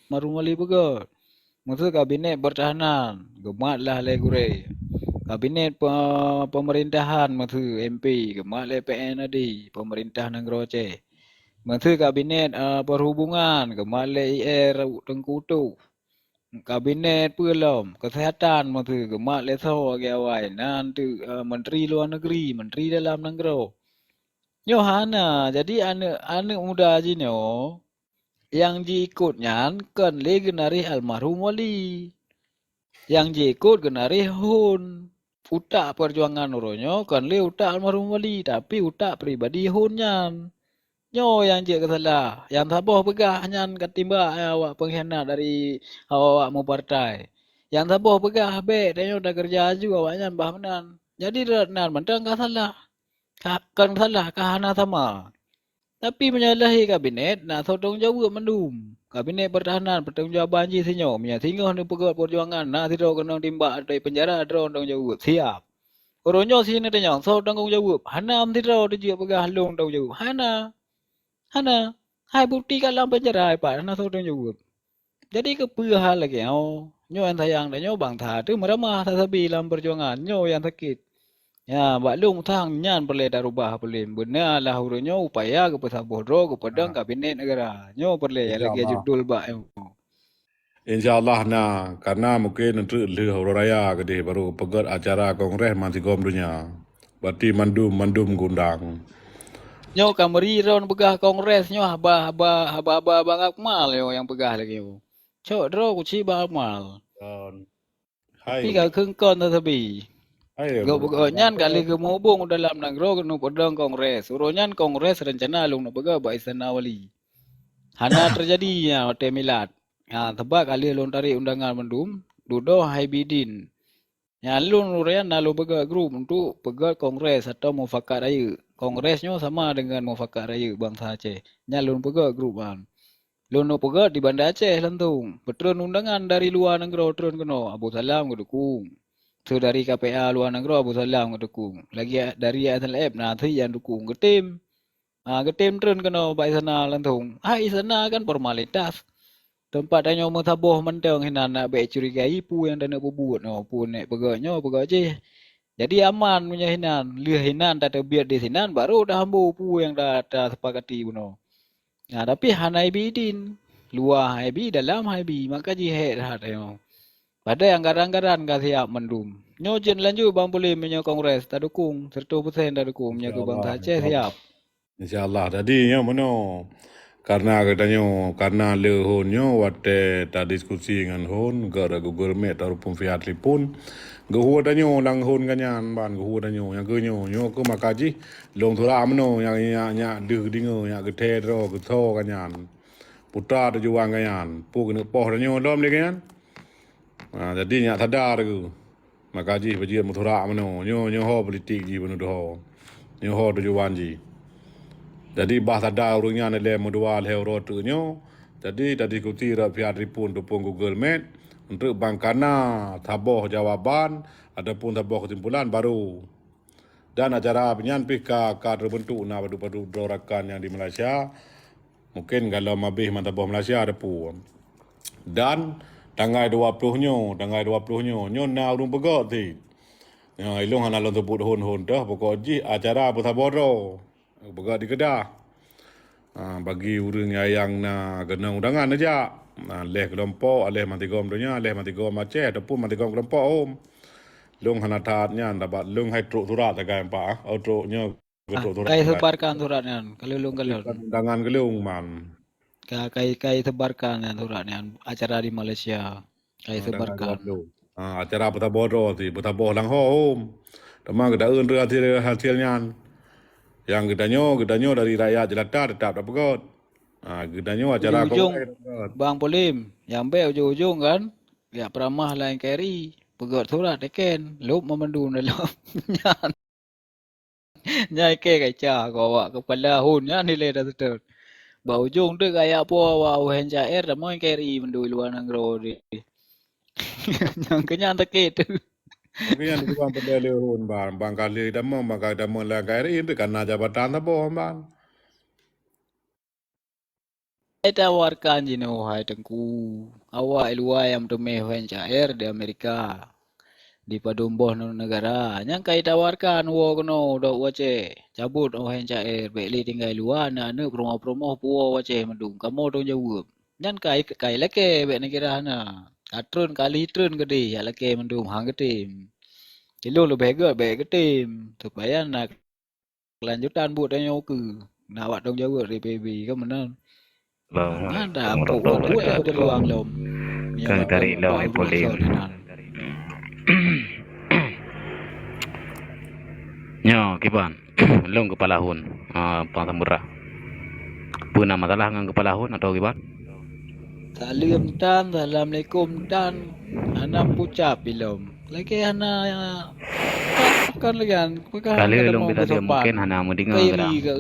marumali begot. Maksud kabinet pertahanan, gematlah legure. Kabinet pemerintahan maksud MP, gemat le PN tadi, pemerintah negara Aceh. Maksud kabinet perhubungan, gemat le IR Tengkutu. Kabinet Pelom, Kesehatan maksud gemat le so agawai. Nanti Menteri Luar Negeri, Menteri Dalam Negara. Nyo hana, jadi anak muda jinyo yang diikutnya kan le genari almarhum wali. Yang diikut genari hun. Utak perjuangan uronyo kan le utak almarhum wali, tapi utak pribadi hunnya. Nyo yang je kesalah. Yang saboh pegah nyan ketimba awak pengkhianat dari awak mu partai. Yang saboh pegah be dia dah kerja juga awaknya bah menan. Jadi nan mentang ka salah. Kan salah kahana sama. Tapi menyalahi kabinet, nak tanggung jawab mendum. Kabinet pertahanan, pertanggungjawaban je sinyo. Punya singoh ni peguat perjuangan, nak tidak kena timbak dari penjara, ada tanggung jawab. Siap. Orangnya sini tanya, so tanggung jawab. Hana tidak dia pegah long tanggung jawab. Hana. Hai bukti kat dalam penjara, hai pak. Hana so tanggung jawab. Jadi kepehal lagi. Oh. Nyo yang sayang dan nyo bang tha tu meramah sasabi dalam perjuangan. Nyo yang sakit. Ya, baklung tang nyan perle darubah perle. Benar lah hurunyo upaya kepada bodoh kepada kabinet negara. Nyo perle ya lagi InsyaAllah. judul bak. InsyaAllah nah, karena mungkin untuk Huru Raya gede baru pegat acara kongres mantigom dunia. Berarti mandum gundang. Nyo kameri ron pegah kongres nyo haba bang Akmal yo yang pegah lagi yo. Cok dro kuci bang Akmal. Tapi Hai. gak kengkon tetapi. Hai. Gak nyan kali kemubung dalam negro nu pedang kongres. Uronyan kongres rencana lung nu pegah ba istana wali. Hana terjadi ya temilat. Ya, tebak kali lon tarik undangan mendum, dudo haibidin. Ya, lon nurian nalu pegak grup untuk pegat kongres atau mufakat raya. Kongresnya sama dengan mufakat raya bangsa Aceh. Ya, lon pegak grup kan. Lon pegat di Banda Aceh lantung. Petron undangan dari luar negara tron kena. Abu Salam kedukung. So dari KPA luar negara Abu Salam kedukung. Lagi dari ASLF nanti yang dukung ke tim. Ke tim tron kena baik sana lantung. Sana kan formalitas. Tempat tanya mutaboh mentang hina nak baik curigai pu yang dah nak berbuat no pu nek pegaknya pegak je. Jadi aman punya hinan, liah hinan tak terbiar di sinan baru dah hambu pu yang dah sepakati puno. Nah tapi hanai bidin luar haibi dalam haibi maka jihet hat yo. Pada yang garan-garan ka siap mendum. Nyo jen lanjut bang boleh menyo kongres tak dukung 100% tak dukung menyo ke bangsa Aceh siap. InsyaAllah. Jadi yang mana karena katanya karena lehonyo wate ta diskusi dengan hon gara Google Meet ataupun via telefon gua tanya lang hon kanyan ban gua tanya yang nyo ke makaji long thura amno yang nya dingo yang gete ro getho kanyan putra tujuan kanyan pu kena poh tanya dom le kanyan jadi nya sadar ku makaji bajian muthura amno nyo ho politik ji benu do nyo ho tujuan ji. Jadi bahasa dah orangnya ni le modal hero tu nyo. Jadi tadi ikuti via telefon ataupun Google Meet untuk bangkana taboh jawaban ataupun taboh kesimpulan baru. Dan acara penyan pika terbentuk na padu-padu dorakan yang di Malaysia. Mungkin kalau mabih mantaboh Malaysia ada pun. Dan tanggal 20 nyo na urung pegot ti. Ya ilung hana lon sebut hon dah pokok ji acara bertaboro. Pegot di Kedah. Bagi orang yang na kena undangan aja. Leh kelompok, leh mantigom dunia, leh mantigom Aceh ataupun mantigom kelompok om. Lung hanatatnya dapat lung hai truk surat agak empat. Truknya truk surat. Kai sebarkan suratnya kelulung-kelulung. Undangan kelung man. Kai sebarkan suratnya acara di Malaysia. Kai sebarkan. Acara bertaboro ti bertabor lang om. Tamang kita eun hasilnya. Yang gedanyo dari rakyat jelata tetap dapat pegot. Gedanyo acara Ujung-ujung Bang Polim, nyampe ujung-ujung kan, ya peramah lain carry, pegot surat teken, lup memandu dalam nyai ke kaca kau kepala hunnya nilai dah setut. Ba ujung tu kayak apa wau henca air dah mau carry mendu luar negara di. Yang kenyan teke tu. Mungkin yang dibuang pendele hun bang kali damo lah kari itu karena jabatan apa bang. Saya tawarkan jino hai tengku. Awak luar yang temeh cair di Amerika. Di padumboh no negara. Yang kai tawarkan wo kono dok wace. Cabut yang cair. Beli tinggal luar na ne promo-promo puo wace mendung. Kamu dong jawab. Yang kai leke bek negara na. Atrun kali trun gede ya leke mendung hang gede. Kilo lu beg gede. Supaya nak kelanjutan buat yang ke. Nak awak dong jawab DPB kan mana. Ada Tunggu pok tunggu dua tunggu. hotel luang lom. Yang Kang kan tarik long bau ai rumah polim. sot nan. Nyo kiban. Long kepala hun. Pang samura. Puna masalah ngang kepala hun atau kiban? Salam dan assalamualaikum dan anam pucap ilom. Lagi ana kan lagi an pegang Kali kada long mau bisa dia bersopan. mungkin hana mendinga Kairi kadang. ke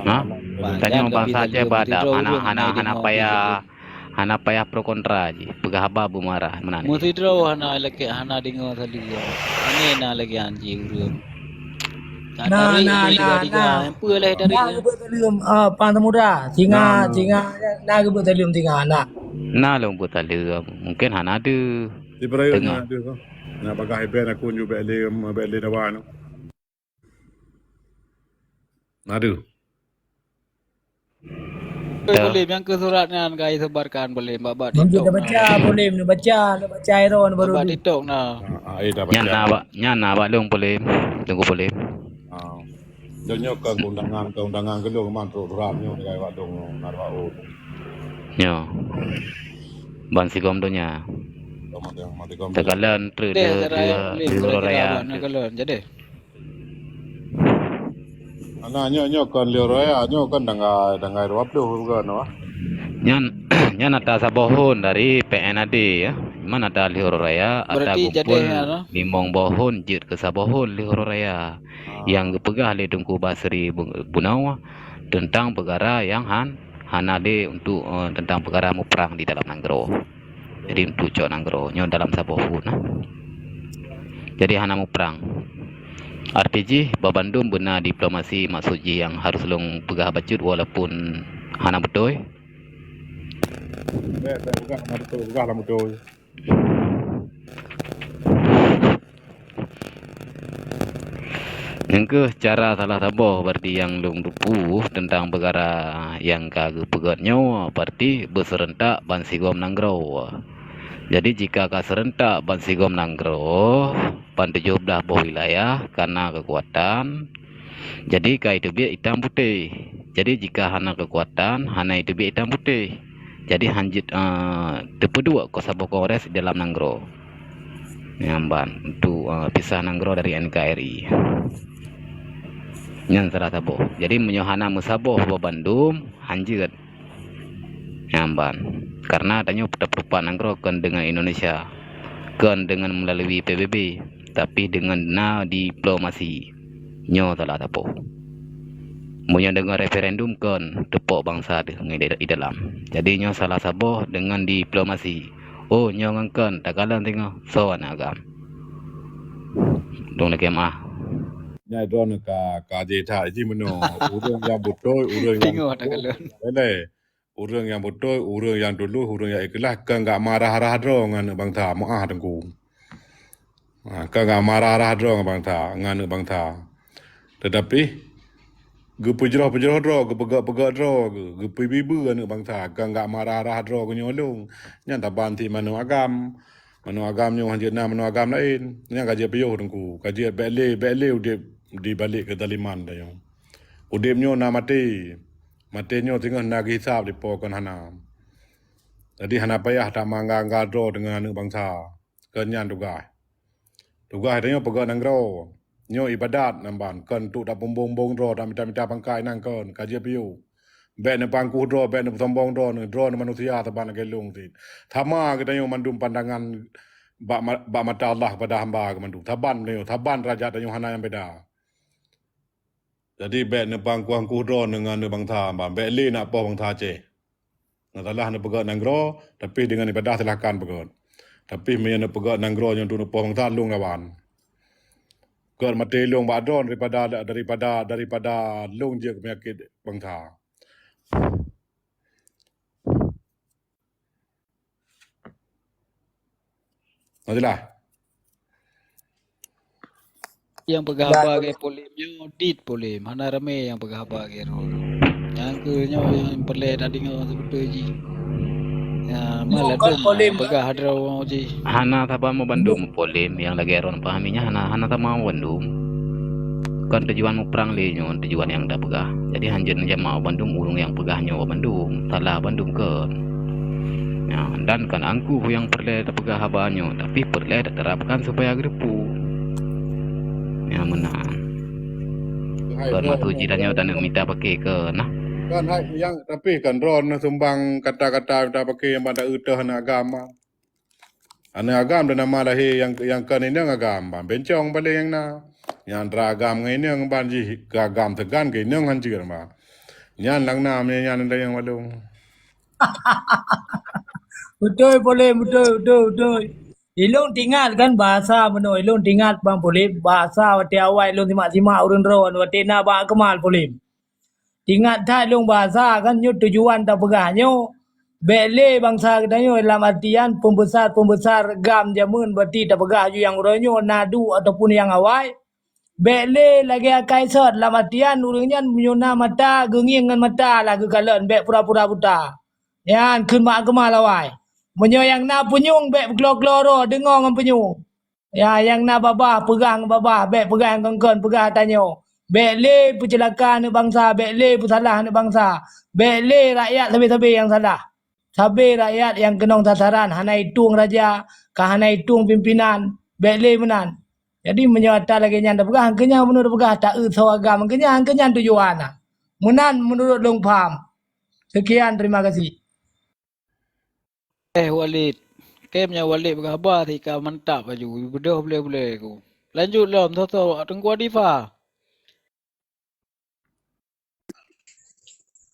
Hah? panjan Tanya ke bangsa bisa aja lium pada tidro hana urung hana anai hana dengo payah pikirum. hana payah pro kontra ji. Pegah haba bu marah mana ni. Mutidro hana lagi hana dengo salium. Ane na lagi anji urum. Tak Nah, tarik nah, tu nah, tiga-tiga. nah. Apa lah tarik Nah, ya. gebut talium pang temuda. Nah, Tinga, nah gebut talium tinga nah. nah long buta le mungkin hana ada Di perayaan tengah. ada kau. Nak pakai ben aku juga beli nawan. Ada. Boleh yang ke suratnya kai sebarkan boleh babat Mungkin TikTok dah na baca, boleh. boleh nak baca Iron baru Babat tu. TikTok na. Dah baca. Nyana ba long polim. Tunggu polim. Dan nyokan keundangan kedua mantu ramnya kayak wadong narwao. Nyo. Ban sigom donya. Mati kau beli. Tagalan tre Deh seraya lim de kira-kira raya. awak nak kalau jadi. Anak nyokan lioraya nyokan dangai ruap tu bukan no. Nyan ata sabohon dari PNAD ya. Mana ada lihoro raya ata Berarti jadi gumpul ano? limong bohon jit ke sabohon lihoro raya. Yang gepegah le Tungku Basri Bunau tentang perkara yang hana le untuk tentang perkara mu perang di dalam Nanggro. Jadi untuk cok Nanggro nyo dalam sabohon. Jadi hana mu perang. RPG Babandung benar diplomasi maksudnya yang harus long pegah bacut walaupun hana betul. Bukan lah betul. Yang ke cara salah saboh berarti yang long dupu tentang perkara yang kagak pegatnya berarti berserentak Bansigom Nanggro. Jadi jika ka serentak Bansigom Nanggro pan 17 boh wilayah karena kekuatan jadi ka itu biar hitam putih. Jadi jika hana kekuatan hana itu biar hitam putih. Jadi hanjit tepu dua ko saboh kongres dalam Nanggro. Nyamban untuk pisah Nanggro dari NKRI. Nyan salah saboh. Jadi menyohana musaboh ba Bandung hanjit. Nyamban. Karena adanya pertemuan Nanggro kan dengan Indonesia. Kan dengan melalui PBB, tapi dengan diplomasi. Nyo salah saboh. Munyo dengan referendum kan tepok bangsa di dalam. Jadi nyo salah saboh dengan diplomasi. Oh nyo ngangkan takalan tengok soan agam. Dong lagi mah. Nyai don ka jeta ji meno urang yang betul urang yang Tengok tak kalau. ele urang yang betul urang yang dulu urang yang ikhlas kan enggak marah-marah dong ngan bang tha maah tengku. Kan enggak marah-marah dong bang tha ngan bang tha. Tetapi gepejrah-pejrah dro gepegak-pegak dro gepibibu kan bang tha kan enggak marah-marah dro nyolong nyan taban ti mano agam nyo hanjit na mano agam lain nyan kaji piyo tengku kaji bele udip di balik ke Daliman dah yang. Udipnya na matinya tengah nak hisap di pokon hana. Jadi hana payah tak mangga dro dengan anak bangsa. Kenyan tugas. Tugas dia pegawai Nanggro. Nyo ibadat namban kan tu dak bombong dro dak minta pangkai nang kan kaji piu. Bek ne pangku dro bek ne sombong dro ne manusia taban gelung ti. Thama kita yo mandum pandangan ba mata Allah kepada hamba kemandu. Taban raja dan hana yang beda. Jadi bek ne pangku dro dengan ne bang tha ba bek le nak po bang tha je. Natalah ne pegat Nanggro tapi dengan ibadah silakan pegat. Tapi me ne pegat Nanggro yang tu ne po bang tha lung lawan. Ker mati lung ba don daripada lung je penyakit bang tha. Majalah. Yang pegahaba ke polemnya dit polem. Hana rame yang pegahaba ke rol. Yang ke yang perle tadi ngau sebetul ji. Ya malah Kan dem polem. pegah hadrau ji. Hana tapa mau bandum polim yang lagi eron pahaminya hana tapa mau bandum. Kan tujuan mau perang lenyo tujuan yang dah pegah. Jadi hanjen aja mau bandum urung yang pegahnya bandum. Salah bandum kan. Ya, dan kan angku yang perle pegah habanyo tapi perle terapkan supaya grepu. Ya menang. Kan matu jidannya dan minta pakai ke nah. Kan yang tapi kan ron sumbang kata-kata tak pakai yang pada utah na agama. Ana agam dan nama dah yang kan ini yang agama. Bencong balik yang na. Yang ragam ini yang banji ke agam tegan ke ini yang hancur mah. Nyan lang na yang yang walung. Betul polem, betul. Ilung tinggal kan bahasa meno ilung tinggal bang polem bahasa wati awal ilung simak urun rawan wati na bang kemal polem. Tinggal tak ilung bahasa kan nyu tujuan tak pegahnya. Bele bangsa kedanyo dalam artian pembesar gam jamun berarti tak pegah ju yang uranyo nadu ataupun yang awal. Bele lagi akai sot dalam artian urangnya menyuna mata genging dengan mata lah ke kalan bek pura-pura buta. Yan kun mak kemal awal. Menyo yang na punyung bek glor-gloro dengar dengan punyung. Ya yang na babah pegang babah bek pegang kongkon pegah tanyo. Bek le percelakaan ni bangsa, bek le salah ni bangsa. Bek le rakyat sabi-sabi yang salah. Sabi rakyat yang kenong sasaran hanai tung raja, kah hanai tung pimpinan, bek le menan. Jadi menyata lagi nyanda pegah, kenya menurut pegah tak agama, kenya tujuan. Menan menurut long paham. Sekian, terima kasih. Walid. Kemnya Walid pegahaba thì ka mantap baju. Bedah boleh ku. Lanjut lom toto tengku Adifa.